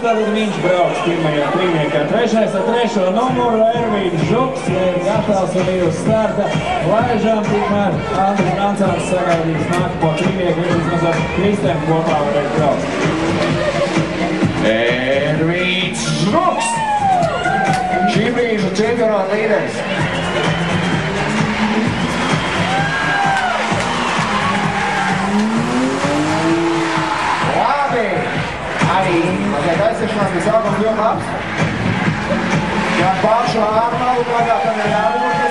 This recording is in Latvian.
tātad viņš brauc pirmajā trīniekā. Trešais ar trešo numuru Ervīns Žuks, ir gatavs arī uz starta. Laižām tikmēr Andris Brancāns sagaidīs nākamo trīnieku, viņš vismaz ar Kristēm kopā varēs braukt. Ervīns Žuks! Šī brīža čempionāta līderis. Arī mazliet aizsiešanās bija sākums ļoti labs. Gan pašu ārmalu, kādā tam ir jābūt.